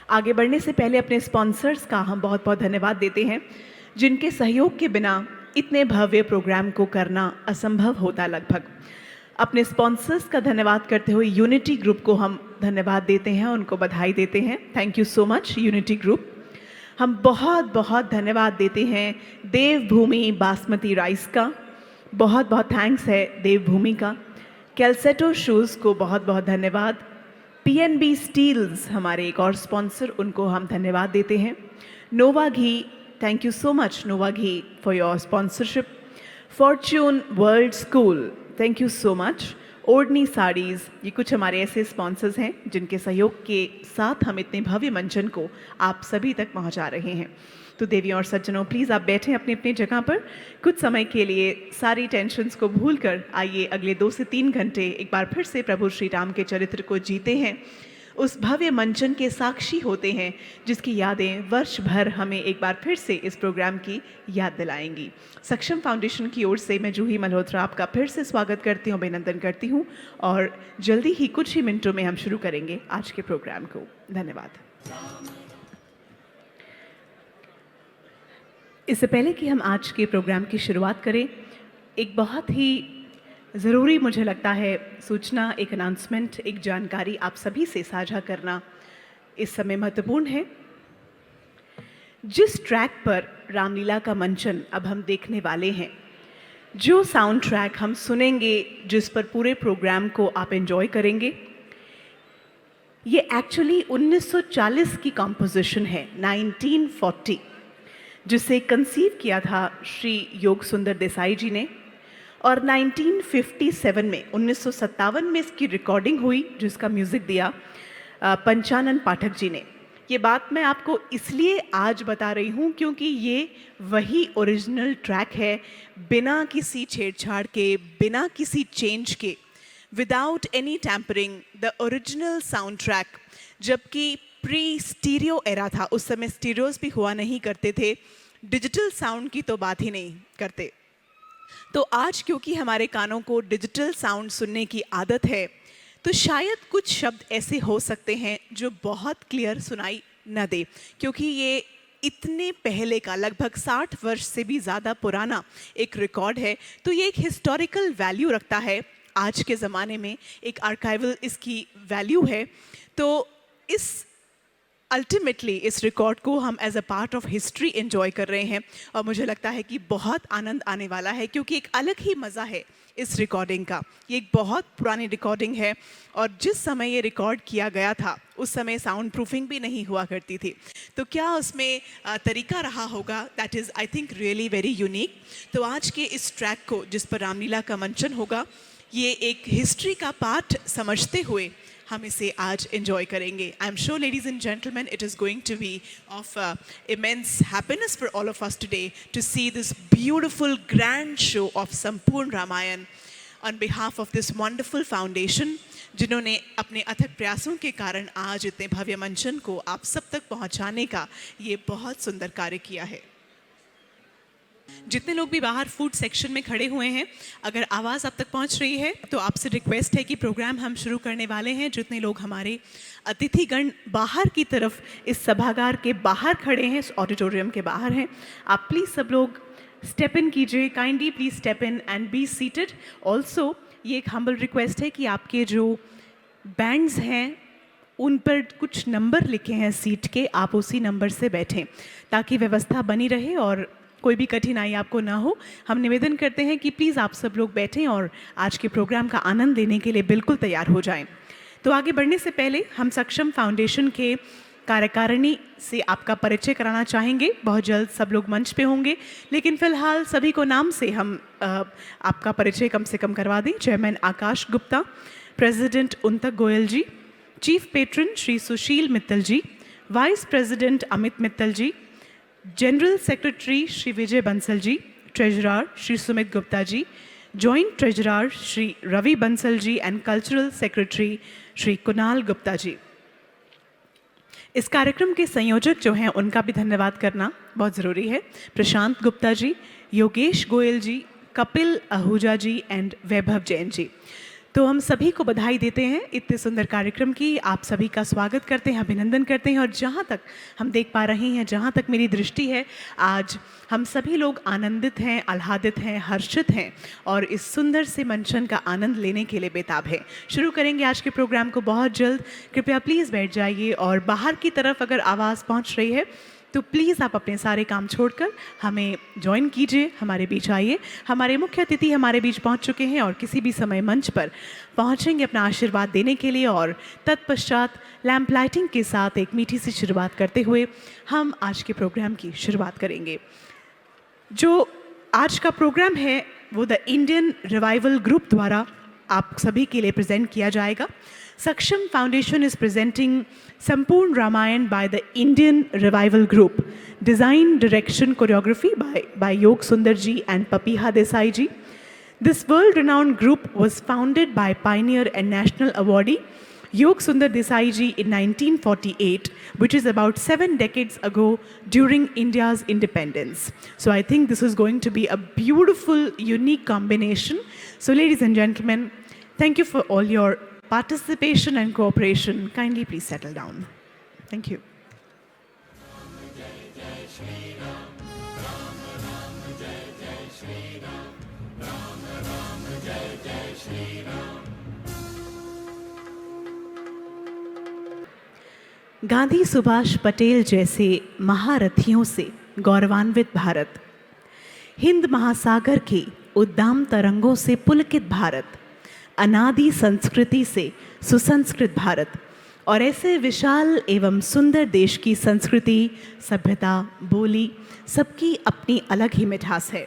आगे बढ़ने से पहले अपने स्पॉन्सर्स का हम बहुत बहुत धन्यवाद देते हैं, जिनके सहयोग के बिना इतने भव्य प्रोग्राम को करना असंभव होता लगभग। अपने स्पॉन्सर्स का धन्यवाद करते हुए यूनिटी ग्रुप को हम धन्यवाद देते हैं, उनको बधाई देते हैं। Thank you so much unity group. हम बहुत बहुत धन्यवाद देते हैं देवभूमि बासमती राइस का, बहुत बहुत थैंक्स है देवभूमि का। कैलसेटो शूज़ को बहुत बहुत धन्यवाद। पीएनबी स्टील्स हमारे एक और स्पॉन्सर, उनको हम धन्यवाद देते हैं। Nova ghee, thank you so much Nova ghee for your sponsorship. Fortune World School, thank you so much. Odhni sarees, ये कुछ हमारे ऐसे स्पॉन्सर्स हैं जिनके सहयोग के साथ हम इतने भव्य मंचन को आप सभी तक पहुंचा रहे हैं। तो देवियों और सज्जनों, प्लीज़ आप बैठें अपनी अपनी जगह पर। कुछ समय के लिए सारी टेंशन्स को भूलकर आइए अगले 2 से 3 घंटे एक बार फिर से प्रभु श्री राम के चरित्र को जीते हैं, उस भव्य मंचन के साक्षी होते हैं जिसकी यादें वर्ष भर हमें एक बार फिर से इस प्रोग्राम की याद दिलाएंगी। सक्षम फाउंडेशन की ओर से मैं जूही मल्होत्रा आपका फिर से स्वागत करती हूँ, अभिनंदन करती हूँ और जल्दी ही कुछ ही मिनटों में हम शुरू करेंगे आज के प्रोग्राम को। धन्यवाद। इससे पहले कि हम आज के प्रोग्राम की शुरुआत करें, एक बहुत ही ज़रूरी मुझे लगता है सूचना, एक अनाउंसमेंट, एक जानकारी आप सभी से साझा करना इस समय महत्वपूर्ण है। जिस ट्रैक पर रामलीला का मंचन अब हम देखने वाले हैं, जो साउंड ट्रैक हम सुनेंगे, जिस पर पूरे प्रोग्राम को आप एंजॉय करेंगे, ये एक्चुअली 1940 की कंपोजिशन है, 1940, जिसे कंसीव किया था श्री योग सुंदर देसाई जी ने, और 1957 में 1957 में इसकी रिकॉर्डिंग हुई, जिसका म्यूज़िक दिया पंचानन पाठक जी ने। ये बात मैं आपको इसलिए आज बता रही हूँ क्योंकि ये वही ओरिजिनल ट्रैक है, बिना किसी छेड़छाड़ के, बिना किसी चेंज के, without any tampering, the original sound track. जबकि प्री स्टीरियो एरा था, उस समय स्टीरियोज भी हुआ नहीं करते थे, डिजिटल साउंड की तो बात ही नहीं करते। तो आज क्योंकि हमारे कानों को डिजिटल साउंड सुनने की आदत है, तो शायद कुछ शब्द ऐसे हो सकते हैं जो बहुत क्लियर सुनाई न दे, क्योंकि ये इतने पहले का, लगभग 60 वर्ष से भी ज़्यादा पुराना एक रिकॉर्ड है। तो ये एक हिस्टोरिकल वैल्यू रखता है आज के ज़माने में, एक आर्काइवल इसकी वैल्यू है। तो इस अल्टीमेटली इस रिकॉर्ड को हम as a part of history enjoy कर रहे हैं और मुझे लगता है कि बहुत आनंद आने वाला है, क्योंकि एक अलग ही मज़ा है इस रिकॉर्डिंग का। ये एक बहुत पुरानी रिकॉर्डिंग है और जिस समय ये रिकॉर्ड किया गया था उस समय साउंड प्रूफिंग भी नहीं हुआ करती थी। तो क्या उसमें तरीका रहा होगा, that is I think really very unique. तो आज के इस ट्रैक को, जिस पर रामलीला का मंचन होगा, ये एक हिस्ट्री का पार्ट समझते हुए हम इसे आज एंजॉय करेंगे। I am sure ladies and gentleman, it is going to be of immense happiness for all of us today to see this beautiful grand show of संपूर्ण Ramayan on behalf of this wonderful foundation, जिन्होंने अपने अथक प्रयासों के कारण आज इतने भव्य मंचन को आप सब तक पहुंचाने का ये बहुत सुंदर कार्य किया है। जितने लोग भी बाहर फूड सेक्शन में खड़े हुए हैं, अगर आवाज़ आप तक पहुंच रही है तो आपसे रिक्वेस्ट है कि प्रोग्राम हम शुरू करने वाले हैं। जितने लोग हमारे अतिथिगण बाहर की तरफ इस सभागार के बाहर खड़े हैं, इस ऑडिटोरियम के बाहर हैं, आप प्लीज़ सब लोग स्टेप इन कीजिए, kindly please step in and be seated. Also ये एक हम्बल रिक्वेस्ट है कि आपके जो बैंड्स हैं उन पर कुछ नंबर लिखे हैं सीट के, आप उसी नंबर से बैठें ताकि व्यवस्था बनी रहे और कोई भी कठिनाई आपको ना हो। हम निवेदन करते हैं कि प्लीज़ आप सब लोग बैठें और आज के प्रोग्राम का आनंद लेने के लिए बिल्कुल तैयार हो जाएं। तो आगे बढ़ने से पहले हम सक्षम फाउंडेशन के कार्यकारिणी से आपका परिचय कराना चाहेंगे। बहुत जल्द सब लोग मंच पे होंगे, लेकिन फ़िलहाल सभी को नाम से हम आपका परिचय कम से कम करवा दें। Chairman Akash Gupta, president Untak Goyal ji, chief patron Shri Sushil Mittal ji, vice president Amit Mittal ji, general secretary Shri Vijay Bansal ji, treasurer Shri Sumit Gupta ji, joint treasurer Shri Ravi Bansal ji and cultural secretary Shri Kunal Gupta ji. इस कार्यक्रम के संयोजक जो हैं उनका भी धन्यवाद करना बहुत ज़रूरी है। प्रशांत गुप्ता जी, योगेश गोयल जी, कपिल आहूजा जी एंड वैभव जैन जी। तो हम सभी को बधाई देते हैं इतने सुंदर कार्यक्रम की। आप सभी का स्वागत करते हैं, अभिनंदन करते हैं। और जहाँ तक हम देख पा रहे हैं, जहाँ तक मेरी दृष्टि है, आज हम सभी लोग आनंदित हैं, आह्लादित हैं, हर्षित हैं और इस सुंदर से मंचन का आनंद लेने के लिए बेताब है। शुरू करेंगे आज के प्रोग्राम को बहुत जल्द। कृपया प्लीज़ बैठ जाइए और बाहर की तरफ अगर आवाज़ पहुँच रही है तो प्लीज़ आप अपने सारे काम छोड़कर हमें ज्वाइन कीजिए, हमारे बीच आइए। हमारे मुख्य अतिथि हमारे बीच पहुंच चुके हैं और किसी भी समय मंच पर पहुंचेंगे अपना आशीर्वाद देने के लिए। और तत्पश्चात लैंप लाइटिंग के साथ एक मीठी सी शुरुआत करते हुए हम आज के प्रोग्राम की शुरुआत करेंगे। जो आज का प्रोग्राम है वो द इंडियन रिवाइवल ग्रुप द्वारा आप सभी के लिए प्रेजेंट किया जाएगा। Saksham Foundation is presenting Sampurn Ramayan by the Indian Revival Group. Design, direction, choreography by Yog Sundar ji and Papiha Desai ji. This world-renowned group was founded by pioneer and national awardee Yog Sundar Desai ji in 1948, which is about 7 decades ago during India's independence. So I think this is going to be a beautiful, unique combination. So ladies and gentlemen, thank you for all your participation and cooperation. Kindly please settle down. Thank you. Gandhi Subhash Patel जैसे महारथियों से गौरवान्वित भारत, हिंद महासागर के उद्दाम तरंगों से पुलकित भारत, अनादि संस्कृति से सुसंस्कृत भारत और ऐसे विशाल एवं सुंदर देश की संस्कृति, सभ्यता, बोली सबकी अपनी अलग ही मिठास है।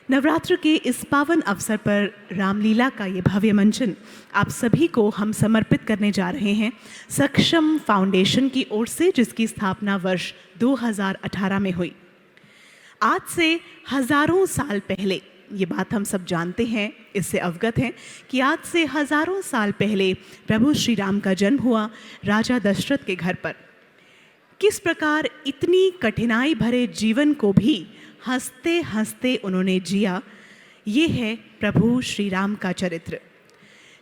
नवरात्र के इस पावन अवसर पर रामलीला का ये भव्य मंचन आप सभी को हम समर्पित करने जा रहे हैं सक्षम फाउंडेशन की ओर से, जिसकी स्थापना वर्ष 2018 में हुई। आज से हजारों साल पहले, ये बात हम सब जानते हैं, इससे अवगत हैं कि आज से हजारों साल पहले प्रभु श्री राम का जन्म हुआ राजा दशरथ के घर पर। किस प्रकार इतनी कठिनाई भरे जीवन को भी हंसते हंसते उन्होंने जिया, ये है प्रभु श्री राम का चरित्र।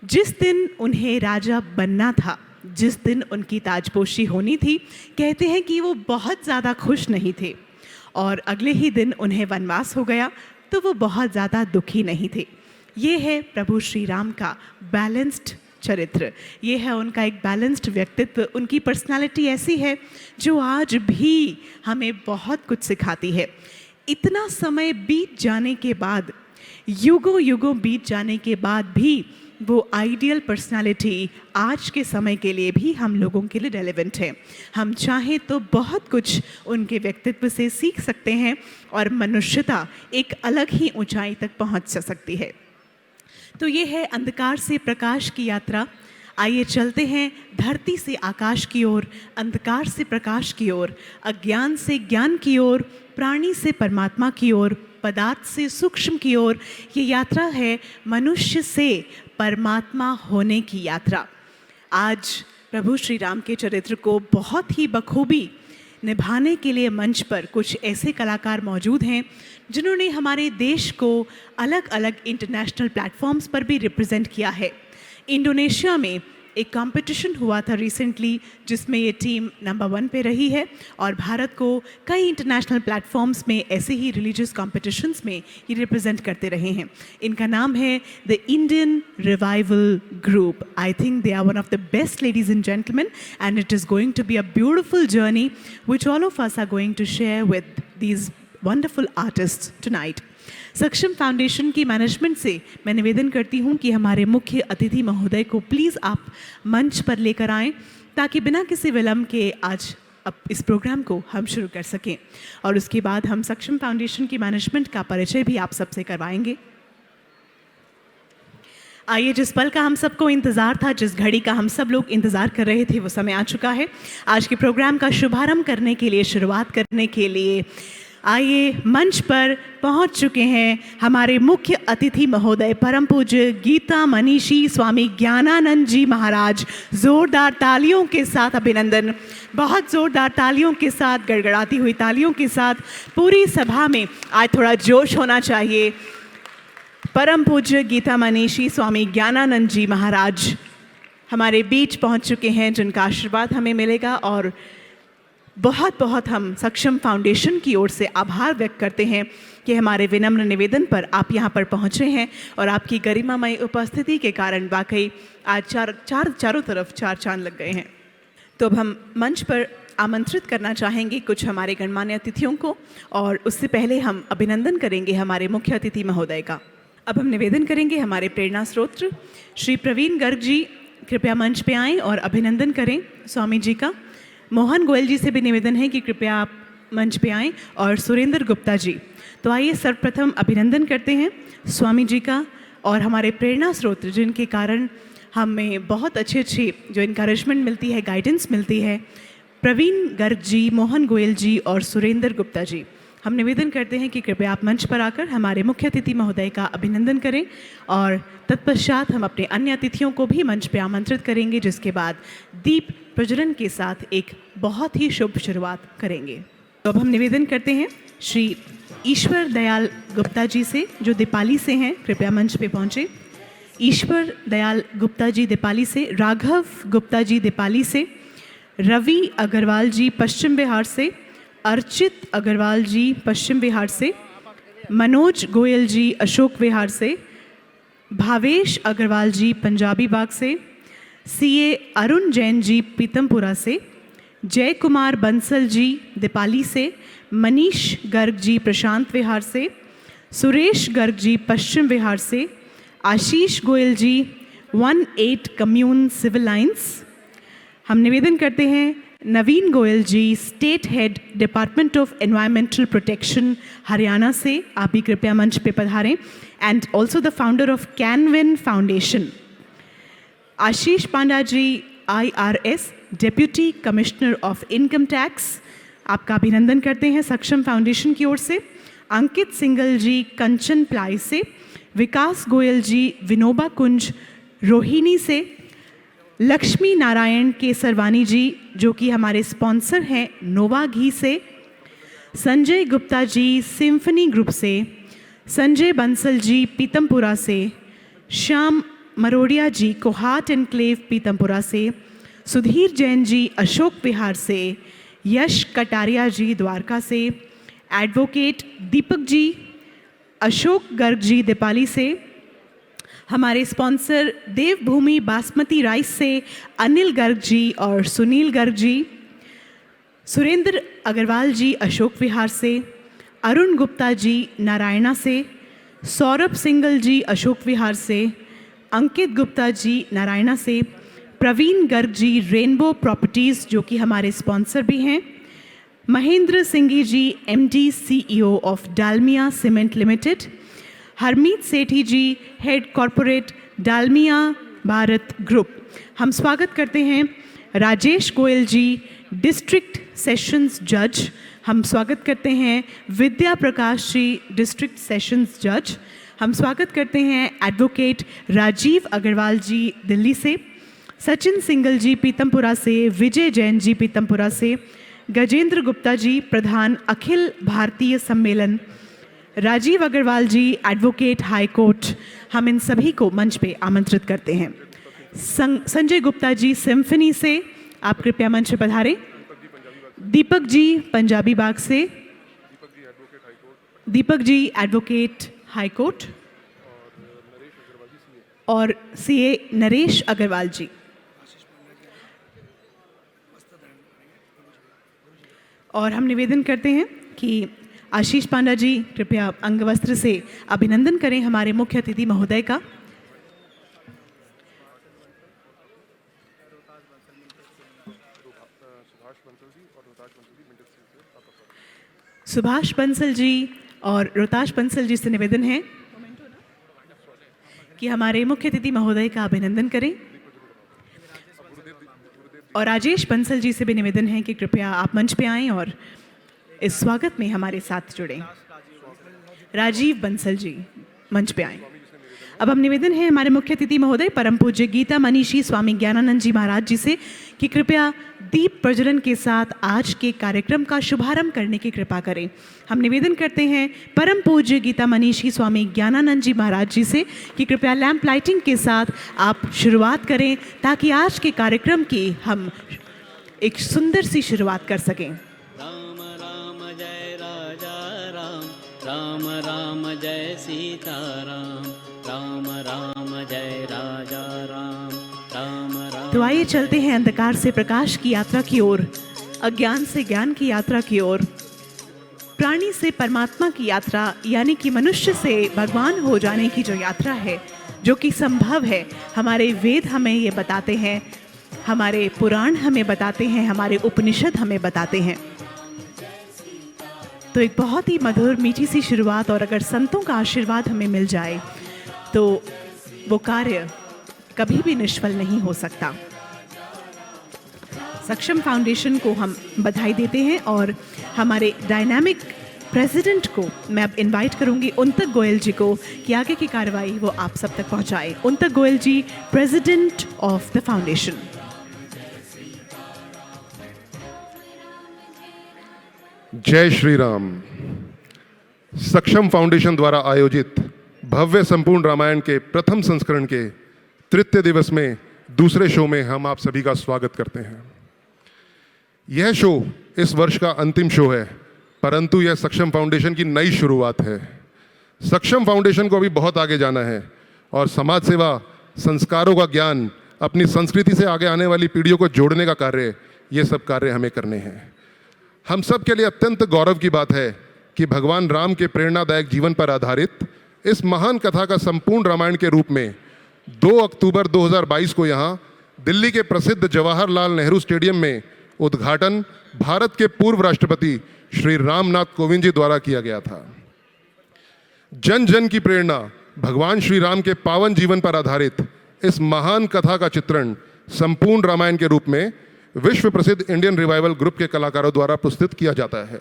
जिस दिन उन्हें राजा बनना था, जिस दिन उनकी ताजपोशी होनी थी, कहते हैं कि वो बहुत ज़्यादा खुश नहीं थे और अगले ही दिन उन्हें वनवास हो गया तो वो बहुत ज़्यादा दुखी नहीं थे। ये है प्रभु श्री राम का बैलेंस्ड चरित्र, ये है उनका एक बैलेंस्ड व्यक्तित्व। उनकी पर्सनालिटी ऐसी है जो आज भी हमें बहुत कुछ सिखाती है। इतना समय बीत जाने के बाद, युगों युगों बीत जाने के बाद भी वो आइडियल पर्सनालिटी आज के समय के लिए भी हम लोगों के लिए रेलेवेंट है। हम चाहें तो बहुत कुछ उनके व्यक्तित्व से सीख सकते हैं और मनुष्यता एक अलग ही ऊंचाई तक पहुंच सकती है। तो ये है अंधकार से प्रकाश की यात्रा। आइए चलते हैं धरती से आकाश की ओर, अंधकार से प्रकाश की ओर, अज्ञान से ज्ञान की ओर, प्राणी से परमात्मा की ओर, पदार्थ से सूक्ष्म की ओर। ये यात्रा है मनुष्य से परमात्मा होने की यात्रा। आज प्रभु श्री राम के चरित्र को बहुत ही बखूबी निभाने के लिए मंच पर कुछ ऐसे कलाकार मौजूद हैं जिन्होंने हमारे देश को अलग अलग इंटरनेशनल प्लेटफॉर्म्स पर भी रिप्रेजेंट किया है। इंडोनेशिया में एक कंपटीशन हुआ था रिसेंटली, जिसमें ये टीम नंबर 1 पे रही है और भारत को कई इंटरनेशनल प्लेटफॉर्म्स में ऐसे ही रिलीजियस कॉम्पिटिशन्स में ये रिप्रेजेंट करते रहे हैं। इनका नाम है the Indian revival group. I think they are one of the best, ladies and gentleman, and it is going to be a beautiful journey which all of us are going to share with these wonderful artists tonight. Saksham foundation की management से मैं निवेदन करती हूँ कि हमारे मुख्य अतिथि महोदय को प्लीज़ आप मंच पर लेकर आएँ ताकि बिना किसी विलंब के आज अब इस प्रोग्राम को हम शुरू कर सकें। और उसके बाद हम सक्षम फाउंडेशन की मैनेजमेंट का परिचय भी आप सबसे करवाएंगे। आइए, जिस पल का हम सबको इंतज़ार था, जिस घड़ी का हम सब लोग इंतज़ार कर रहे थे, वो समय आ चुका है। आज के प्रोग्राम का शुभारंभ करने के लिए, शुरुआत करने के लिए आइए मंच पर पहुंच चुके हैं हमारे मुख्य अतिथि महोदय परम पूज्य गीता मनीषी स्वामी ज्ञानानंद जी महाराज। जोरदार तालियों के साथ अभिनंदन, बहुत जोरदार तालियों के साथ, गड़गड़ाती हुई तालियों के साथ। पूरी सभा में आज थोड़ा जोश होना चाहिए। परम पूज्य गीता मनीषी स्वामी ज्ञानानंद जी महाराज हमारे बीच पहुंच चुके हैं, जिनका आशीर्वाद हमें मिलेगा। और बहुत बहुत हम सक्षम फाउंडेशन की ओर से आभार व्यक्त करते हैं कि हमारे विनम्र निवेदन पर आप यहाँ पर पहुँचे हैं और आपकी गरिमामय उपस्थिति के कारण वाकई आज चारों तरफ चार चांद लग गए हैं। तो अब हम मंच पर आमंत्रित करना चाहेंगे कुछ हमारे गणमान्य अतिथियों को, और उससे पहले हम अभिनंदन करेंगे हमारे मुख्य अतिथि महोदय का। अब हम निवेदन करेंगे हमारे प्रेरणा स्रोत श्री प्रवीण गर्ग जी कृपया मंच पे आएँ और अभिनंदन करें स्वामी जी का। मोहन गोयल जी से भी निवेदन है कि कृपया आप मंच पे आएँ, और सुरेंद्र गुप्ता जी। तो आइए सर्वप्रथम अभिनंदन करते हैं स्वामी जी का और हमारे प्रेरणा स्रोत जिनके कारण हमें बहुत अच्छी जो इनकरेजमेंट मिलती है, गाइडेंस मिलती है, प्रवीण गर्ग जी, मोहन गोयल जी और सुरेंद्र गुप्ता जी। हम निवेदन करते हैं कि कृपया आप मंच पर आकर हमारे मुख्य अतिथि महोदय का अभिनंदन करें, और तत्पश्चात हम अपने अन्य अतिथियों को भी मंच पर आमंत्रित करेंगे, जिसके बाद दीप प्रज्वलन के साथ एक बहुत ही शुभ शुरुआत करेंगे। तो अब हम निवेदन करते हैं श्री ईश्वर दयाल गुप्ता जी से, जो दीपाली से हैं, कृपया मंच पे पहुँचे। ईश्वर दयाल गुप्ता जी दीपाली से, राघव गुप्ता जी दीपाली से, रवि अग्रवाल जी पश्चिम बिहार से, अर्चित अग्रवाल जी पश्चिम बिहार से, मनोज गोयल जी अशोक विहार से, भावेश अग्रवाल जी पंजाबी बाग से, सीए अरुण जैन जी पीतमपुरा से, जय कुमार बंसल जी दीपाली से, मनीष गर्ग जी प्रशांत विहार से, सुरेश गर्ग जी पश्चिम विहार से, Ashish Goyal ji 18 commune civil lines. हम निवेदन करते हैं Naveen Goyal ji state head department of environmental protection Haryana से, आप भी कृपया मंच पे पधारें, and also the founder of Canvin foundation. Ashish Panda ji IRS deputy commissioner of income tax, आपका अभिनंदन करते हैं सक्षम फाउंडेशन की ओर से। अंकित सिंगल जी कंचन प्लाई से, विकास गोयल जी विनोबा कुंज रोहिणी से, लक्ष्मी नारायण के सरवानी जी जो कि हमारे स्पॉन्सर हैं नोवा घी से, संजय गुप्ता जी सिम्फनी ग्रुप से, संजय बंसल जी पीतमपुरा से, श्याम मरोड़िया जी कोहाट एनक्लेव पीतमपुरा से, सुधीर जैन जी अशोक विहार से, यश कटारिया जी द्वारका से, एडवोकेट दीपक जी अशोक गर्ग जी दीपाली से, हमारे स्पॉन्सर देवभूमि बासमती राइस से अनिल गर्ग जी और सुनील गर्ग जी, सुरेंद्र अग्रवाल जी अशोक विहार से, अरुण गुप्ता जी नारायणा से, सौरभ सिंगल जी अशोक विहार से, अंकित गुप्ता जी नारायणा से, प्रवीण गर्ग जी रेनबो प्रॉपर्टीज़ जो कि हमारे स्पॉन्सर भी हैं, Mahendra Singhi ji MD CEO of Dalmia cement limited, Harmeet Sethi ji head corporate Dalmia Bharat group. हम स्वागत करते हैं राजेश गोयल जी डिस्ट्रिक्ट सेशंस जज, हम स्वागत करते हैं विद्या प्रकाश जी डिस्ट्रिक्ट सेशंस जज, हम स्वागत करते हैं एडवोकेट राजीव अग्रवाल जी दिल्ली से, सचिन सिंगल जी पीतमपुरा से, विजय जैन जी पीतमपुरा से, गजेंद्र गुप्ता जी प्रधान अखिल भारतीय सम्मेलन, राजीव अग्रवाल जी एडवोकेट हाई कोर्ट। हम इन सभी को मंच पे आमंत्रित करते हैं। संजय गुप्ता जी सिम्फनी से, आप कृपया मंच पे पधारें। दीपक जी पंजाबी बाग से, Deepak ji advocate high court, और CA नरेश अग्रवाल जी। और हम निवेदन करते हैं कि आशीष पांडा जी कृपया अंगवस्त्र से अभिनंदन करें हमारे मुख्य अतिथि महोदय का। सुभाष बंसल जी और रोताश बंसल जी से निवेदन है कि हमारे मुख्य अतिथि महोदय का अभिनंदन करें, और राजेश बंसल जी से भी निवेदन है कि कृपया आप मंच पे आएं और इस स्वागत में हमारे साथ जुड़ें। राजीव बंसल जी मंच पे आएं। अब हम निवेदन है हमारे मुख्य अतिथि महोदय परम पूज्य गीता मनीषी स्वामी ज्ञानानंद जी महाराज जी से कि कृपया दीप प्रज्वलन के साथ आज के कार्यक्रम का शुभारंभ करने की कृपा करें। हम निवेदन करते हैं परम पूज्य गीता मनीषी स्वामी ज्ञानानंद जी महाराज जी से कि कृपया लैंप लाइटिंग के साथ आप शुरुआत करें ताकि आज के कार्यक्रम की हम एक सुंदर सी शुरुआत कर सकें। राम राम जय राजा राम, राम राम जय सीताराम, राम राम जय राजा राम, राम राम। तो आइए चलते हैं अंधकार से प्रकाश की यात्रा की ओर, अज्ञान से ज्ञान की यात्रा की ओर, प्राणी से परमात्मा की यात्रा, यानी कि मनुष्य से भगवान हो जाने की जो यात्रा है, जो कि संभव है। हमारे वेद हमें ये बताते हैं, हमारे पुराण हमें बताते हैं, हमारे उपनिषद हमें बताते हैं। तो एक बहुत ही मधुर मीठी सी शुरुआत, और अगर संतों का आशीर्वाद हमें मिल जाए तो वो कार्य कभी भी निष्फल नहीं हो सकता। सक्षम फाउंडेशन को हम बधाई देते हैं और हमारे डायनामिक प्रेसिडेंट को मैं अब इनवाइट करूंगी उनतक गोयल जी को कि आगे की कार्रवाई वो आप सब तक पहुंचाए। उनतक गोयल जी, प्रेसिडेंट ऑफ द फाउंडेशन। जय श्री राम। सक्षम फाउंडेशन द्वारा आयोजित भव्य संपूर्ण रामायण के प्रथम संस्करण के तृतीय दिवस में दूसरे शो में हम आप सभी का स्वागत करते हैं। यह शो इस वर्ष का अंतिम शो है, परंतु यह सक्षम फाउंडेशन की नई शुरुआत है। सक्षम फाउंडेशन को अभी बहुत आगे जाना है और समाज सेवा, संस्कारों का ज्ञान, अपनी संस्कृति से आगे आने वाली पीढ़ियों को जोड़ने का कार्य, ये सब कार्य हमें करने हैं। हम सब के लिए अत्यंत गौरव की बात है कि भगवान राम के प्रेरणादायक जीवन पर आधारित इस महान कथा का संपूर्ण रामायण के रूप में 2 अक्टूबर 2022 को यहाँ दिल्ली के प्रसिद्ध जवाहरलाल नेहरू स्टेडियम में उद्घाटन भारत के पूर्व राष्ट्रपति श्री रामनाथ कोविंद जी द्वारा किया गया था। जन जन की प्रेरणा, भगवान श्री राम के पावन जीवन पर आधारित इस महान कथा का चित्रण संपूर्ण रामायण के रूप में विश्व प्रसिद्ध इंडियन रिवाइवल ग्रुप के कलाकारों द्वारा प्रस्तुत किया जाता है।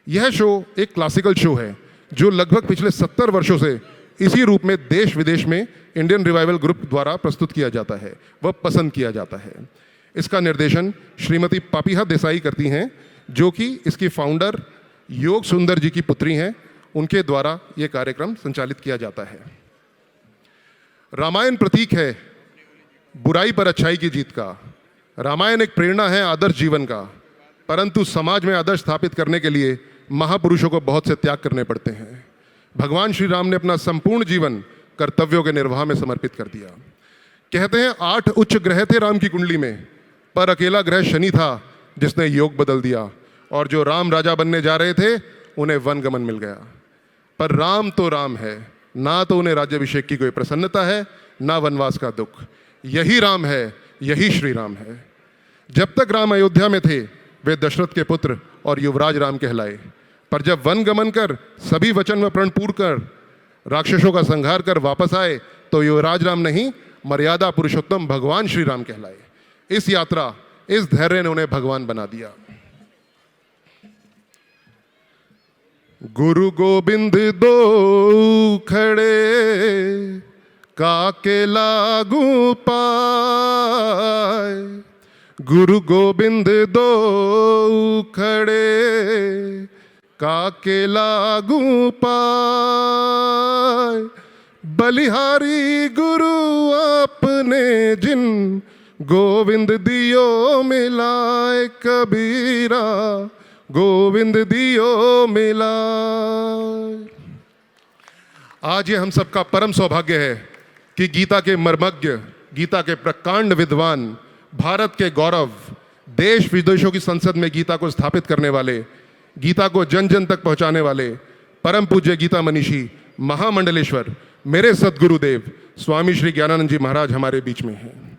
यह शो एक क्लासिकल शो है जो लगभग पिछले 70 वर्षों से इसी रूप में देश विदेश में इंडियन रिवाइवल ग्रुप द्वारा प्रस्तुत किया जाता है, वह पसंद किया जाता है। इसका निर्देशन श्रीमती पापीहा देसाई करती हैं, जो कि इसकी फाउंडर योग सुंदर जी की पुत्री हैं। उनके द्वारा यह कार्यक्रम संचालित किया जाता है। रामायण प्रतीक है बुराई पर अच्छाई की जीत का। रामायण एक प्रेरणा है आदर्श जीवन का, परंतु समाज में आदर्श स्थापित करने के लिए महापुरुषों को बहुत से त्याग करने पड़ते हैं। भगवान श्री राम ने अपना संपूर्ण जीवन कर्तव्यों के निर्वाह में समर्पित कर दिया। कहते हैं 8 उच्च ग्रह थे राम की कुंडली में, पर अकेला ग्रह शनि था जिसने योग बदल दिया, और जो राम राजा बनने जा रहे थे उन्हें वनगमन मिल गया। पर राम तो राम है, ना तो उन्हें राज्याभिषेक की कोई प्रसन्नता है, ना वनवास का दुख। यही राम है, यही श्री राम है। जब तक राम अयोध्या में थे वे दशरथ के पुत्र और युवराज राम कहलाए, पर जब वन गमन कर सभी वचन व प्रण पूर्ण कर राक्षसों का संहार कर वापस आए तो युवराज राम नहीं, मर्यादा पुरुषोत्तम भगवान श्री राम कहलाए। इस यात्रा, इस धैर्य ने उन्हें भगवान बना दिया। गुरु गोबिंद दो खड़े काके लागू पाए, गुरु गोबिंद दो खड़े काके लागू पाए, बलिहारी गुरु आपने जिन गोविंद दियो मिलाए, कबीरा गोविंद दियो मिलाए। आज ये हम सबका परम सौभाग्य है कि गीता के मर्मज्ञ, गीता के प्रकांड विद्वान, भारत के गौरव, देश विदेशों की संसद में गीता को स्थापित करने वाले, गीता को जन जन तक पहुंचाने वाले परम पूज्य गीता मनीषी महामंडलेश्वर मेरे सद्गुरुदेव स्वामी श्री ज्ञानानंद जी महाराज हमारे बीच में हैं।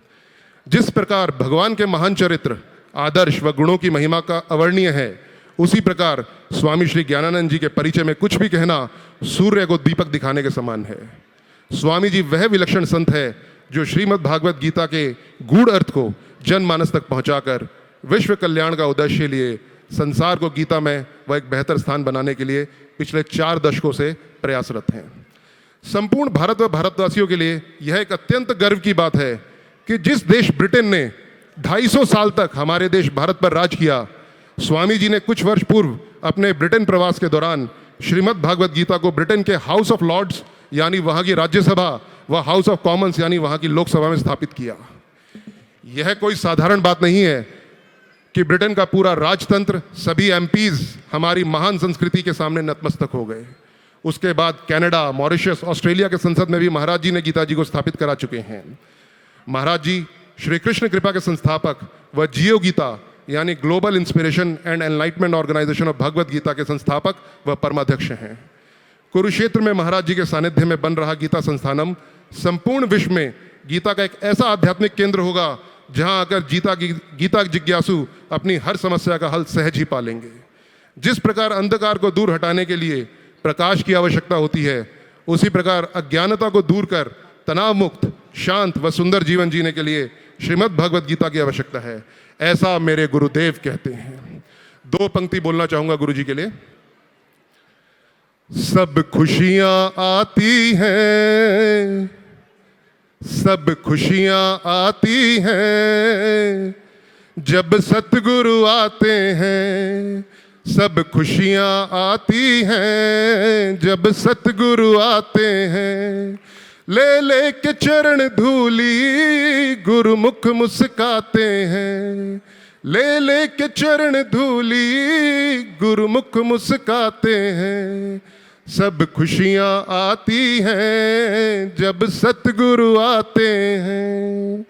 जिस प्रकार भगवान के महान चरित्र, आदर्श व गुणों की महिमा का अवर्णीय है, उसी प्रकार स्वामी श्री ज्ञानानंद जी के परिचय में कुछ भी कहना सूर्य को दीपक दिखाने के समान है। स्वामी जी वह विलक्षण संत है जो श्रीमद् भागवत गीता के गूढ़ अर्थ को जनमानस तक पहुंचाकर विश्व कल्याण का उद्देश्य लिए संसार को गीता में वह एक बेहतर स्थान बनाने के लिए पिछले 4 दशकों से प्रयासरत हैं। संपूर्ण भारत व भारतवासियों के लिए यह एक अत्यंत गर्व की बात है कि जिस देश ब्रिटेन ने 250 साल तक हमारे देश भारत पर राज किया। स्वामी जी ने कुछ वर्ष पूर्व अपने ब्रिटेन प्रवास के दौरान श्रीमद् भागवत गीता को ब्रिटेन के हाउस ऑफ लॉर्ड्स यानी वहां की राज्यसभा व हाउस ऑफ कॉमन्स यानी वहां की लोकसभा में स्थापित किया। यह कोई साधारण बात नहीं है कि ब्रिटेन का पूरा राजतंत्र, सभी एमपीज हमारी महान संस्कृति के सामने नतमस्तक हो गए। उसके बाद कनाडा, मॉरिशस, ऑस्ट्रेलिया के संसद में भी महाराज जी ने गीता जी को स्थापित करा चुके हैं। महाराज जी श्री कृष्ण कृपा के संस्थापक व जियो गीता यानी global inspiration and enlightenment organisation of Bhagavad Gita के संस्थापक व परमाध्यक्ष हैं। कुरुक्षेत्र में महाराज जी के सानिध्य में बन रहा गीता संस्थानम संपूर्ण विश्व में गीता का एक ऐसा आध्यात्मिक केंद्र होगा जहां आकर गीता जिज्ञासु अपनी हर समस्या का हल सहज ही पालेंगे। जिस प्रकार अंधकार को दूर हटाने के लिए प्रकाश की आवश्यकता होती है, उसी प्रकार अज्ञानता को दूर कर तनाव मुक्त, शांत व सुंदर जीवन जीने के लिए श्रीमद् भगवत गीता की आवश्यकता है, ऐसा मेरे गुरुदेव कहते हैं। 2 पंक्ति बोलना चाहूंगा गुरु जी के लिए। सब खुशियां आती हैं, सब खुशियां आती हैं जब सतगुरु आते हैं। सब खुशियां आती हैं जब सतगुरु आते हैं। ले ले के चरण धूली गुरुमुख मुस्काते हैं। ले ले के चरण धूली गुरुमुख मुस्काते हैं। सब खुशियां आती हैं जब सतगुरु आते हैं।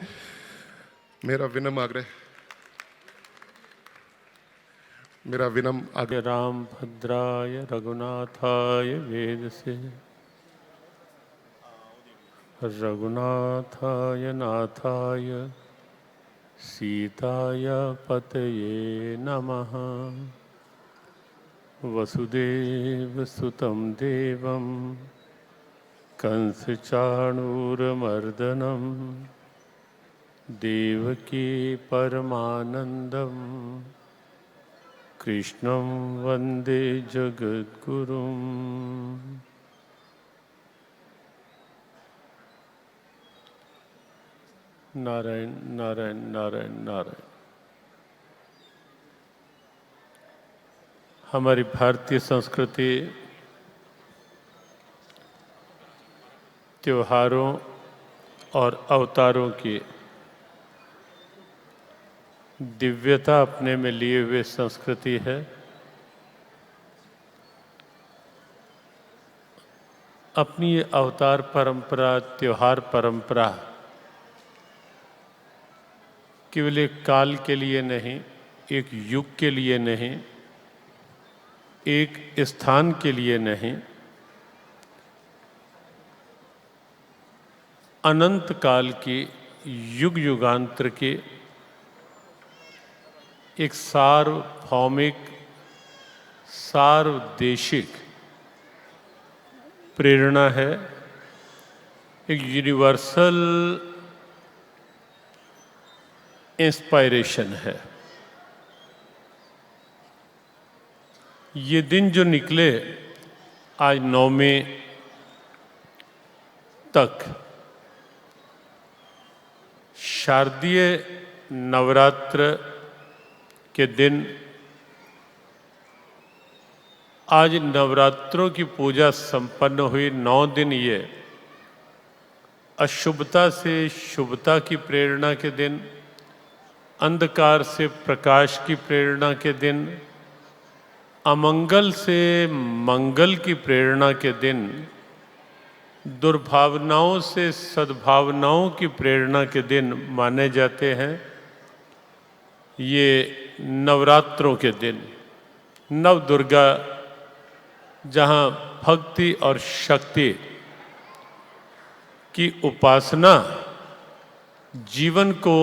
मेरा विनम्र आग्रह, मेरा विनम्र आग्रह। राम भद्राय रघुनाथाय वेद से रघुनाथाय नाथाय सीताय पतये नमः। वसुदेव सुतं देवं कंसचाणूरमर्दनं देवकी परमानन्दं कृष्णं वन्दे जगद्गुरुम्। नारायण नारायण नारायण नारायण। हमारी भारतीय संस्कृति त्योहारों और अवतारों की दिव्यता अपने में लिए हुए संस्कृति है। अपनी ये अवतार परंपरा, त्योहार परंपरा केवल एक काल के लिए नहीं, एक युग के लिए नहीं, एक स्थान के लिए नहीं, अनंत काल की, युग युगांतर की एक सार्वभौमिक, सार्वदेशिक प्रेरणा है, एक यूनिवर्सल इंस्पायरेशन है। ये दिन जो निकले आज 9वें तक, शारदीय नवरात्र के दिन, आज नवरात्रों की पूजा संपन्न हुई। 9 दिन ये अशुभता से शुभता की प्रेरणा के दिन, अंधकार से प्रकाश की प्रेरणा के दिन, अमंगल से मंगल की प्रेरणा के दिन, दुर्भावनाओं से सद्भावनाओं की प्रेरणा के दिन माने जाते हैं। ये नवरात्रों के दिन, नव दुर्गा, जहाँ भक्ति और शक्ति की उपासना जीवन को,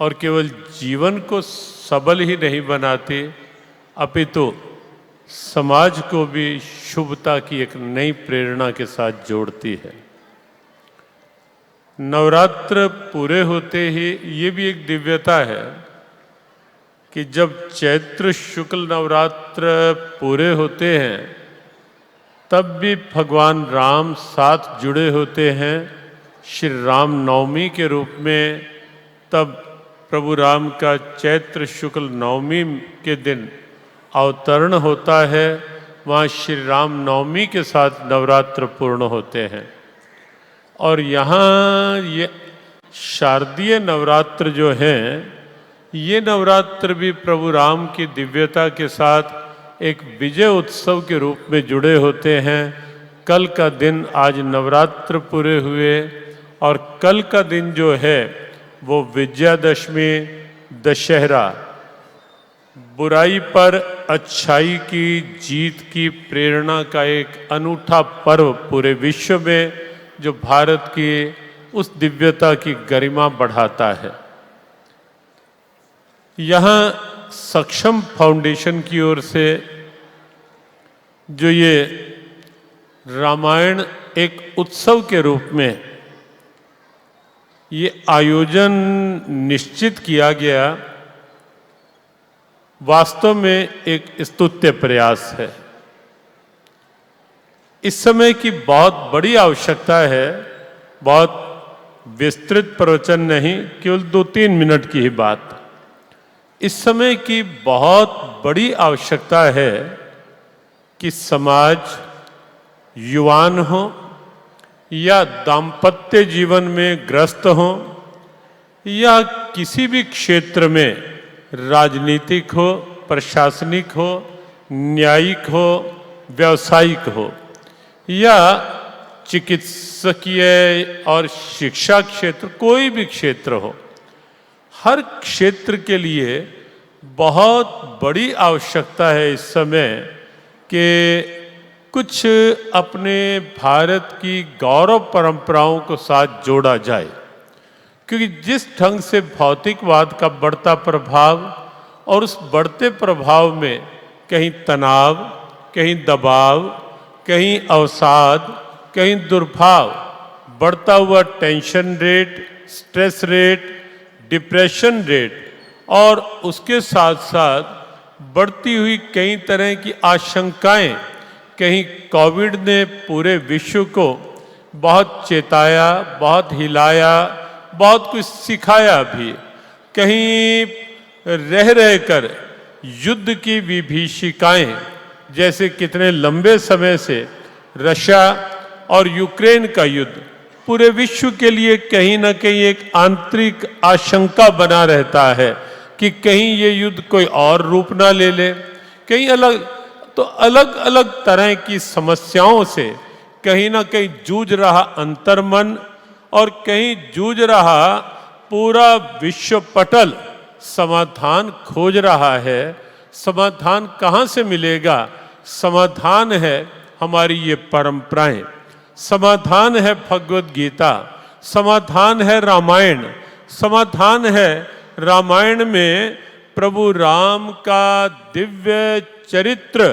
और केवल जीवन को सबल ही नहीं बनाती, अपितु समाज को भी शुभता की एक नई प्रेरणा के साथ जोड़ती है। नवरात्र पूरे होते ही ये भी एक दिव्यता है कि जब चैत्र शुक्ल नवरात्र पूरे होते हैं, तब भी भगवान राम साथ जुड़े होते हैं श्री राम नवमी के रूप में। तब प्रभु राम का चैत्र शुक्ल नवमी के दिन अवतरण होता है, वहाँ श्री राम नवमी के साथ नवरात्र पूर्ण होते हैं। और यहाँ ये शारदीय नवरात्र जो हैं, ये नवरात्र भी प्रभु राम की दिव्यता के साथ एक विजय उत्सव के रूप में जुड़े होते हैं। कल का दिन आज नवरात्र पूरे हुए और कल का दिन जो है वो विजयादशमी, दशहरा, बुराई पर अच्छाई की जीत की प्रेरणा का एक अनूठा पर्व पूरे विश्व में जो भारत की उस दिव्यता की गरिमा बढ़ाता है। यहाँ सक्षम फाउंडेशन की ओर से जो ये रामायण एक उत्सव के रूप में ये आयोजन निश्चित किया गया, वास्तव में एक स्तुत्य प्रयास है। इस समय की बहुत बड़ी आवश्यकता है, बहुत विस्तृत प्रवचन नहीं, केवल 2-3 मिनट की ही बात। इस समय की बहुत बड़ी आवश्यकता है कि समाज युवान हो या दाम्पत्य जीवन में ग्रस्त हो या किसी भी क्षेत्र में राजनीतिक हो, प्रशासनिक हो, न्यायिक हो, व्यावसायिक हो या चिकित्सकीय और शिक्षा क्षेत्र, कोई भी क्षेत्र हो, हर क्षेत्र के लिए बहुत बड़ी आवश्यकता है इस समय कि कुछ अपने भारत की गौरव परंपराओं को साथ जोड़ा जाए। क्योंकि जिस ढंग से भौतिकवाद का बढ़ता प्रभाव और उस बढ़ते प्रभाव में कहीं तनाव, कहीं दबाव, कहीं अवसाद, कहीं दुर्भाव, बढ़ता हुआ tension rate, stress rate, depression rate और उसके साथ साथ बढ़ती हुई कई तरह की आशंकाएं, कहीं कोविड ने पूरे विश्व को बहुत चेताया, बहुत हिलाया, बहुत कुछ सिखाया भी, कहीं रह कर युद्ध की विभीषिकाएं, जैसे कितने लंबे समय से रशिया और यूक्रेन का युद्ध पूरे विश्व के लिए कहीं ना कहीं एक आंतरिक आशंका बना रहता है कि कहीं ये युद्ध कोई और रूप ना ले ले। कहीं अलग अलग तरह की समस्याओं से कहीं ना कहीं जूझ रहा अंतर्मन और कहीं जूझ रहा पूरा विश्व पटल समाधान खोज रहा है। समाधान कहाँ से मिलेगा? समाधान है हमारी ये परंपराएं, समाधान है भगवत गीता, समाधान है रामायण, समाधान है रामायण में प्रभु राम का दिव्य चरित्र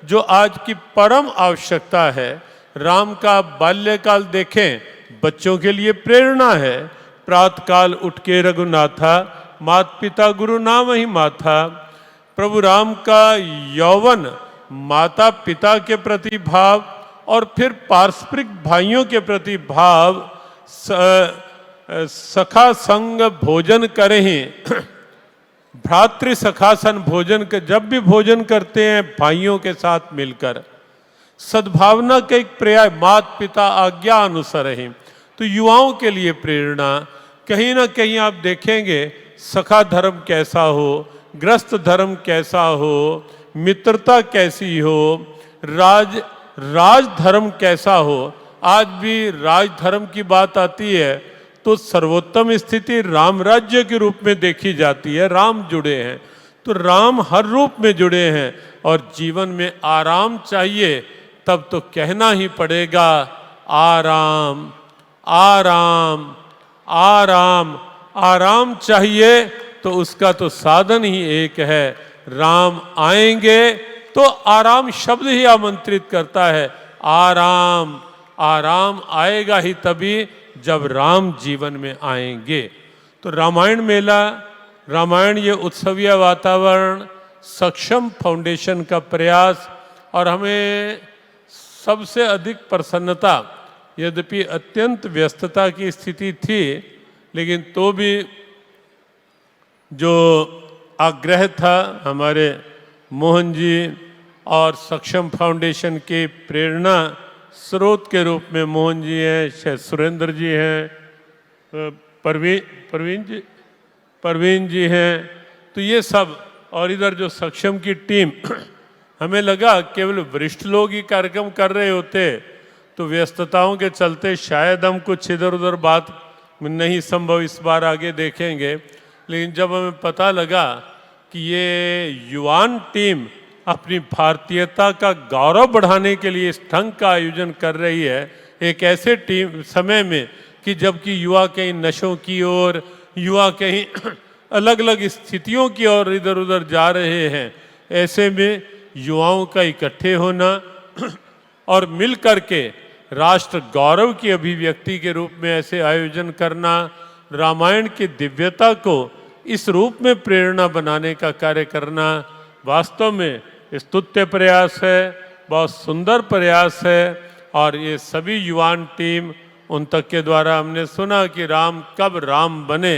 जो आज की परम आवश्यकता है। राम का बाल्यकाल देखें, बच्चों के लिए प्रेरणा है। प्रातःकाल उठ के रघुनाथा, माता पिता गुरु नाम ही माथा। प्रभु राम का यौवन माता पिता के प्रति भाव और फिर पारस्परिक भाइयों के प्रति भाव, सखा संग भोजन करें, भ्रातृ सखासन भोजन जब भी भोजन करते हैं भाइयों के साथ मिलकर, सद्भावना का एक पर्याय, माता पिता आज्ञा अनुसार है। तो युवाओं के लिए प्रेरणा, कहीं ना कहीं आप देखेंगे सखा धर्म कैसा हो, ग्रस्त धर्म कैसा हो, मित्रता कैसी हो, राज धर्म कैसा हो। आज भी राज धर्म की बात आती है तो सर्वोत्तम स्थिति राम राज्य के रूप में देखी जाती है। राम जुड़े हैं तो राम हर रूप में जुड़े हैं और जीवन में आराम चाहिए तब तो कहना ही पड़ेगा आराम आराम आराम। आराम चाहिए तो उसका तो साधन ही एक है, राम आएंगे तो आराम शब्द ही आमंत्रित करता है। आराम आराम आएगा ही तभी जब राम जीवन में आएंगे। तो रामायण मेला, रामायण ये उत्सवीय वातावरण, सक्षम फाउंडेशन का प्रयास और हमें सबसे अधिक प्रसन्नता, यद्यपि अत्यंत व्यस्तता की स्थिति थी लेकिन तो भी जो आग्रह था हमारे मोहन जी और सक्षम फाउंडेशन के प्रेरणा स्रोत के रूप में मोहन जी हैं, शायद सुरेंद्र जी हैं, परवीन जी हैं, तो ये सब और इधर जो सक्षम की टीम हमें लगा केवल वरिष्ठ लोग ही कार्यक्रम कर रहे होते तो व्यस्तताओं के चलते शायद हम कुछ इधर उधर बात नहीं संभव इस बार आगे देखेंगे, लेकिन जब हमें पता लगा कि ये युवान टीम अपनी भारतीयता का गौरव बढ़ाने के लिए इस ढंग का आयोजन कर रही है एक ऐसे टीम समय में कि जबकि युवा कहीं नशों की ओर, युवा कहीं अलग अलग स्थितियों की ओर इधर उधर जा रहे हैं, ऐसे में युवाओं का इकट्ठे होना और मिल करके राष्ट्र गौरव की अभिव्यक्ति के रूप में ऐसे आयोजन करना, रामायण की दिव्यता को इस रूप में प्रेरणा बनाने का कार्य करना वास्तव में स्तुत्य प्रयास है, बहुत सुंदर प्रयास है। और ये सभी युवान टीम उन तक के द्वारा हमने सुना कि राम कब राम बने,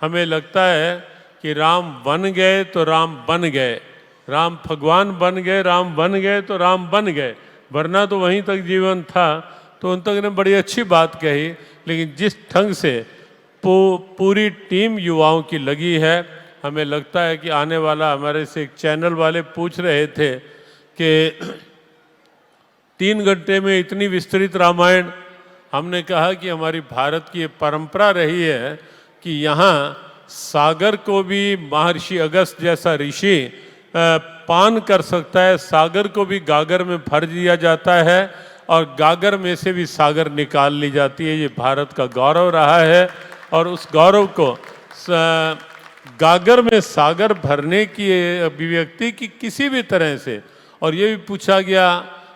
हमें लगता है कि राम बन गए तो राम बन गए, राम भगवान बन गए, राम बन गए तो राम बन गए, वरना तो वहीं तक जीवन था। तो उन तक ने बड़ी अच्छी बात कही, लेकिन जिस ढंग से पूरी टीम युवाओं की लगी है, हमें लगता है कि आने वाला, हमारे से एक चैनल वाले पूछ रहे थे कि 3 घंटे में इतनी विस्तृत रामायण, हमने कहा कि हमारी भारत की ये परंपरा रही है कि यहाँ सागर को भी महर्षि अगस्त जैसा ऋषि पान कर सकता है, सागर को भी गागर में भर दिया जाता है और गागर में से भी सागर निकाल ली जाती है। ये भारत का गौरव रहा है और उस गौरव को गागर में सागर भरने की अभिव्यक्ति की किसी भी तरह से, और ये भी पूछा गया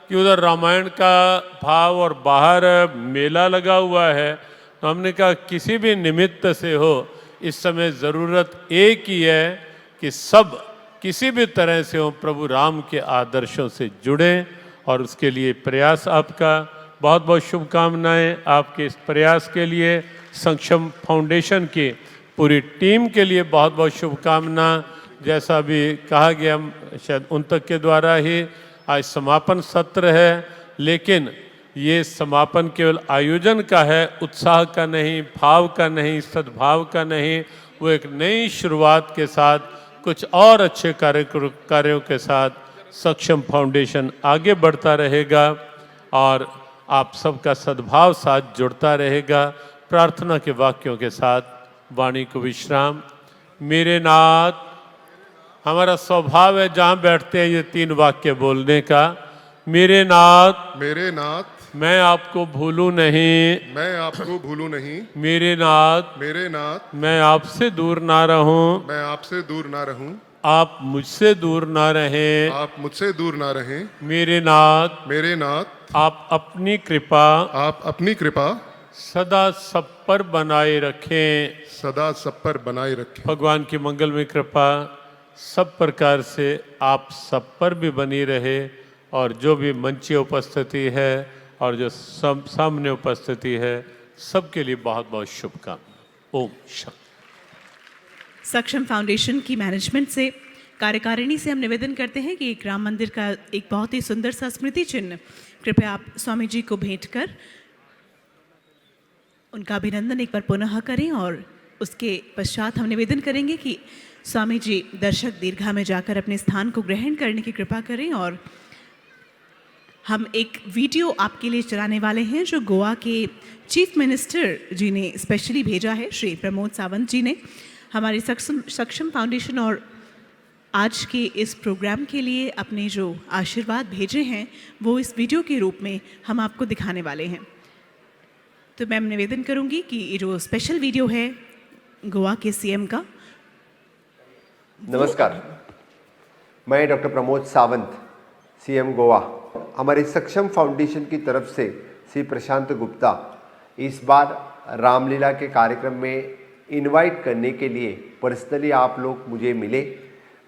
कि उधर रामायण का भाव और बाहर मेला लगा हुआ है, तो हमने कहा किसी भी निमित्त से हो, इस समय ज़रूरत एक ही है कि सब किसी भी तरह से हो प्रभु राम के आदर्शों से जुड़ें, और उसके लिए प्रयास आपका बहुत बहुत शुभकामनाएं। आपके इस प्रयास के लिए सक्षम फाउंडेशन की पूरी टीम के लिए बहुत बहुत शुभकामना। जैसा भी कहा गया, शायद उन तक के द्वारा ही आज समापन सत्र है, लेकिन ये समापन केवल आयोजन का है, उत्साह का नहीं, भाव का नहीं, सद्भाव का नहीं, वो एक नई शुरुआत के साथ कुछ और अच्छे कार्यों के साथ सक्षम फाउंडेशन आगे बढ़ता रहेगा और आप सबका सद्भाव साथ जुड़ता रहेगा। प्रार्थना के वाक्यों के साथ वाणी को विश्राम। मेरे नाथ, हमारा स्वभाव है जहाँ बैठते हैं ये 3 वाक्य बोलने का। मेरे नाथ, मेरे नाथ, मैं आपको भूलूं नहीं, मैं आपको भूलूं नहीं। मेरे नाथ, मेरे नाथ, मैं आपसे दूर ना रहूं, मैं आपसे दूर ना रहूं, आप मुझसे दूर ना रहें। आप मुझसे दूर ना रहें। मेरे नाथ, मेरे नाथ, आप अपनी कृपा आप अपनी कृपा सदा सब पर बनाए रखें। सदा सब पर बनाए रखें। भगवान की मंगलमय कृपा सब प्रकार से आप सब पर भी बनी रहे, और जो भी मंचीय उपस्थिति है और जो सब सामने उपस्थिति है, सबके लिए बहुत बहुत शुभकामनाएं। ओम शांति। सक्षम फाउंडेशन की मैनेजमेंट से, कार्यकारिणी से हम निवेदन करते हैं कि एक राम मंदिर का एक बहुत ही सुंदर सा स्मृति चिन्ह कृपया आप स्वामी जी को भेंट कर उनका अभिनंदन एक बार पुनः करें, और उसके पश्चात हम निवेदन करेंगे कि स्वामी जी दर्शक दीर्घा में जाकर अपने स्थान को ग्रहण करने की कृपा करें। और हम एक वीडियो आपके लिए चलाने वाले हैं जो गोवा के चीफ मिनिस्टर जी ने स्पेशली भेजा है, श्री प्रमोद सावंत जी ने हमारी सक्षम फाउंडेशन और आज के इस प्रोग्राम के लिए अपने जो आशीर्वाद भेजे हैं वो इस वीडियो के रूप में हम आपको दिखाने वाले हैं। तो मैं निवेदन करूंगी कि ये जो स्पेशल वीडियो है गोवा के सीएम का। नमस्कार, मैं डॉक्टर प्रमोद सावंत, सीएम गोवा। हमारी सक्षम फाउंडेशन की तरफ से श्री प्रशांत गुप्ता इस बार रामलीला के कार्यक्रम में इनवाइट करने के लिए पर्सनली आप लोग मुझे मिले।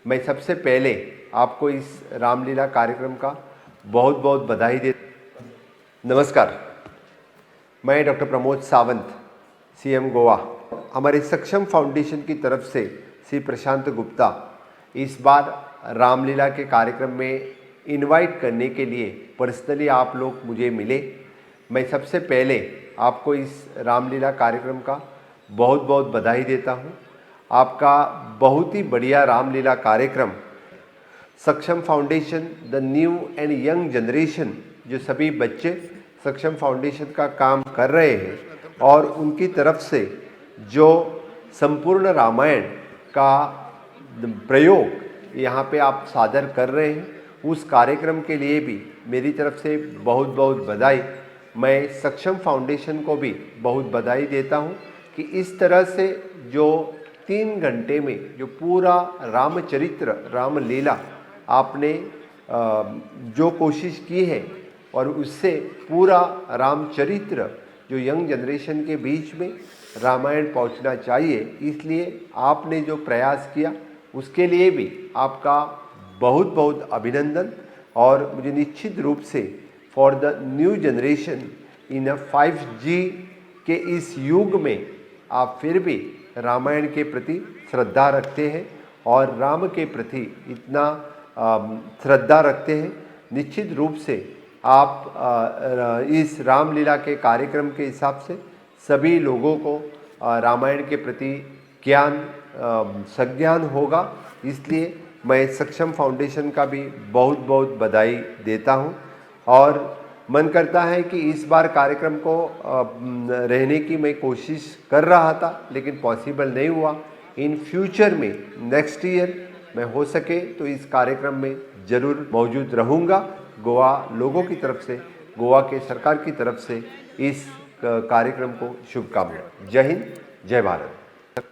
मैं सबसे पहले आपको इस रामलीला कार्यक्रम का बहुत बहुत बधाई देता। नमस्कार, मैं डॉक्टर प्रमोद सावंत, सीएम गोवा। हमारी सक्षम फाउंडेशन की तरफ से श्री प्रशांत गुप्ता इस बार रामलीला के कार्यक्रम में इनवाइट करने के लिए पर्सनली आप लोग मुझे मिले। मैं सबसे पहले आपको इस रामलीला कार्यक्रम का बहुत बहुत बधाई देता हूँ। आपका बहुत ही बढ़िया रामलीला कार्यक्रम सक्षम foundation, the new and young generation, जो सभी बच्चे सक्षम फाउंडेशन का काम कर रहे हैं और उनकी तरफ से जो संपूर्ण रामायण का प्रयोग यहाँ पे आप सादर कर रहे हैं, उस कार्यक्रम के लिए भी मेरी तरफ से बहुत बहुत बधाई। मैं सक्षम फाउंडेशन को भी बहुत बधाई देता हूँ कि इस तरह से जो 3 घंटे में जो पूरा रामचरित्र, रामलीला आपने जो कोशिश की है और उससे पूरा रामचरित्र जो यंग जनरेशन के बीच में रामायण पहुंचना चाहिए, इसलिए आपने जो प्रयास किया उसके लिए भी आपका बहुत बहुत अभिनंदन। और मुझे निश्चित रूप से for the new generation in 5G के इस युग में आप फिर भी रामायण के प्रति श्रद्धा रखते हैं और राम के प्रति इतना श्रद्धा रखते हैं। निश्चित रूप से आप इस रामलीला के कार्यक्रम के हिसाब से सभी लोगों को रामायण के प्रति ज्ञान संज्ञान होगा, इसलिए मैं सक्षम फाउंडेशन का भी बहुत बहुत बधाई देता हूं। और मन करता है कि इस बार कार्यक्रम को रहने की मैं कोशिश कर रहा था, लेकिन पॉसिबल नहीं हुआ। इन फ्यूचर में नेक्स्ट ईयर मैं हो सके तो इस कार्यक्रम में ज़रूर मौजूद रहूँगा। गोवा लोगों की तरफ से, गोवा के सरकार की तरफ से इस कार्यक्रम को शुभकामनाएं। जय हिंद, जय Bharat.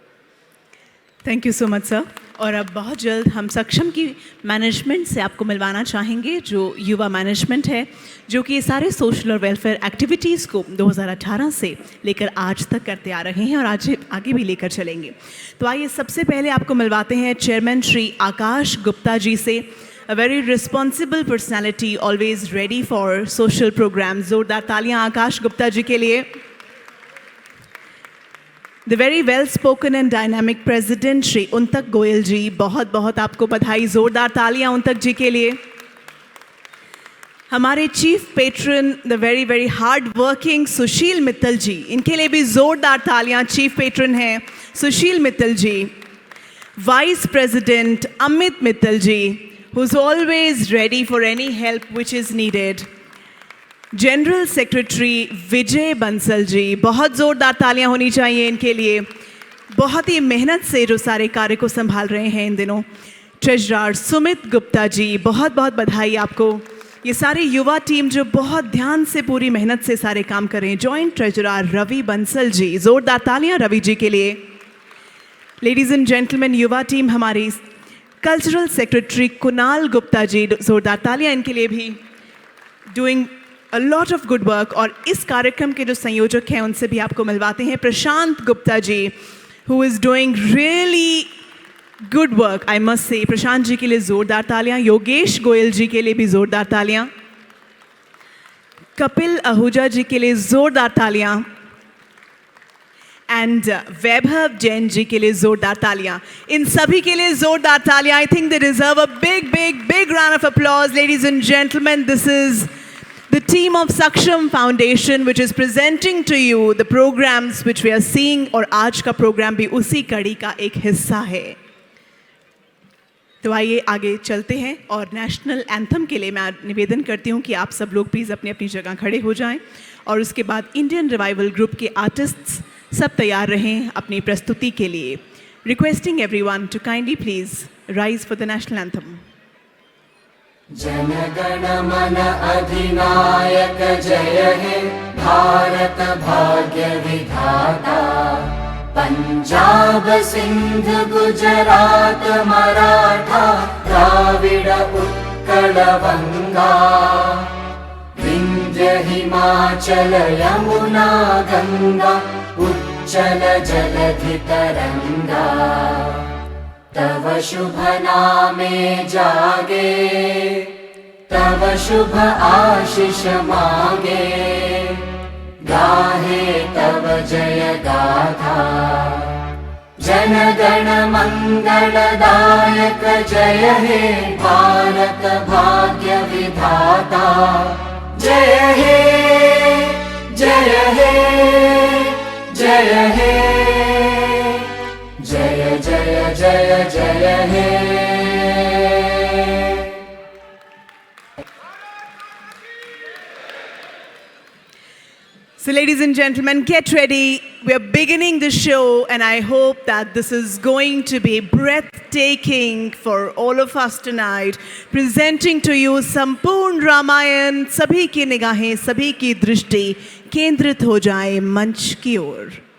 Thank you so much sir. और अब बहुत जल्द हम सक्षम की मैनेजमेंट से आपको मिलवाना चाहेंगे, जो युवा मैनेजमेंट है, जो कि ये सारे सोशल और वेलफेयर एक्टिविटीज़ को 2018 से लेकर आज तक करते आ रहे हैं और आज आगे भी लेकर चलेंगे। तो आइए सबसे पहले आपको मिलवाते हैं चेयरमैन श्री आकाश गुप्ता जी से। A very responsible personality, always ready for social programme. जोरदार तालियां आकाश गुप्ता जी के लिए। The very well spoken and dynamic president Shri Untak Goyal ji, बहुत बहुत आपको बधाई। जोरदार तालियां उंतक जी के लिए। हमारे chief patron, the very very hard working Sushil Mittal ji, इनके लिए भी जोरदार तालियां। चीफ पेट्रन हैं Sushil Mittal ji. Vice president Amit Mittal ji, who is always ready for any help which is needed. General secretary Vijay Bansal ji, बहुत ज़ोरदार तालियां होनी चाहिए इनके लिए, बहुत ही मेहनत से जो सारे कार्य को संभाल रहे हैं इन दिनों। ट्रेजरर सुमित गुप्ता जी, बहुत बहुत बधाई आपको। ये सारी युवा टीम जो बहुत ध्यान से, पूरी मेहनत से सारे काम कर रहे हैं। जॉइंट ट्रेजरर रवि बंसल जी, ज़ोरदार तालियां रवि जी के लिए। लेडीज़ एंड जेंटलमैन, युवा टीम हमारी कल्चरल सेक्रेटरी कुणाल गुप्ता जी, ज़ोरदार तालियां इनके लिए भी। Doing a lot of good work। और इस कार्यक्रम के जो संयोजक हैं उनसे भी आपको मिलवाते हैं प्रशांत Gupta ji, who is doing really good work, I must say। Prashant ji के लिए जोरदार तालियां। योगेश गोयल जी के लिए भी जोरदार तालियां। कपिल आहूजा जी के लिए जोरदार तालियां। एंड वैभव जैन जी के लिए जोरदार तालियां। इन सभी के लिए जोरदार तालियां। आई think they deserve a big big big round of applause. Ladies and gentleman, this is the team of Saksham Foundation which is presenting to you the programs which we are seeing, और आज का programme भी उसी कड़ी का एक हिस्सा है। तो आइए आगे चलते हैं और नेशनल एंथम के लिए मैं निवेदन करती हूँ कि आप सब लोग प्लीज़ अपनी अपनी जगह खड़े हो जाएं और उसके बाद इंडियन रिवाइवल ग्रुप के आर्टिस्ट्स सब तैयार रहें अपनी प्रस्तुति के लिए। Requesting everyone to kindly please rise for the national anthem. जनगण मन अधिनायक जय हे भारत भाग्य विधाता। पंजाब सिंध गुजरात मराठा द्राविड़ उत्कल बंगा। विंध्य हिमाचल यमुना गंगा उच्चल जलधि तरंगा। तव शुभ नामे जागे, तव शुभ आशीष मांगे। गाहे तव जय गाथा, जनगण मंगलदायक जय हे भारत भाग्य विधाता जय हे जय हे जय हे जय जय जय जय हे। So, ladies and gentlemen, get ready. We are beginning the show, and I hope that this is going to be breathtaking for all of us tonight. Presenting to you संपूर्ण रामायण, सभी की निगाहें, सभी की दृष्टि केंद्रित हो जाए मंच की ओर।